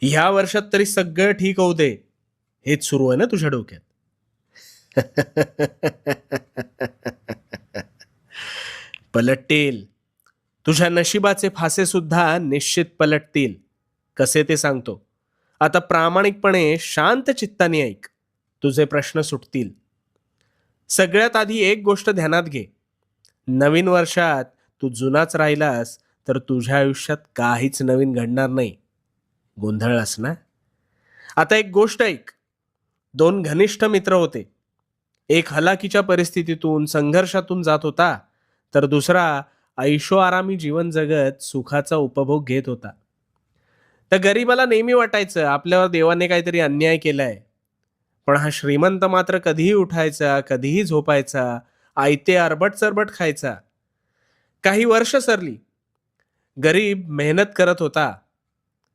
ह्या वर्षात तरी सगळं ठीक होऊ दे, हेच सुरू आहे ना तुझ्या डोक्यात. पलटतील. तुझ्या नशिबाचे फासे सुद्धा निश्चित पलटतील. कसे ते सांगतो. आता प्रामाणिकपणे शांत चित्ताने ऐक. तुझे प्रश्न सुटतील. सगळ्यात आधी एक गोष्ट ध्यानात घे. नवीन वर्षात तू जुनाच राहिलास तर तुझ्या आयुष्यात काहीच नवीन घडणार नाही. गोंधळलास ना? आता एक गोष्ट ऐक. दोन घनिष्ठ मित्र होते. एक हलाखीच्या परिस्थितीतून संघर्षातून जात होता, तर दुसरा ऐशोआरामी जीवन जगत सुखाचा उपभोग घेत होता. त्या गरीबाला नेहमी वाटायचं आपल्यावर देवाने काहीतरी अन्याय केलाय. पण हा श्रीमंत मात्र कधीही उठायचा, कधीही झोपायचा, आयते अरबट चरबट खायचा. काही वर्ष सरली. गरीब मेहनत करत होता,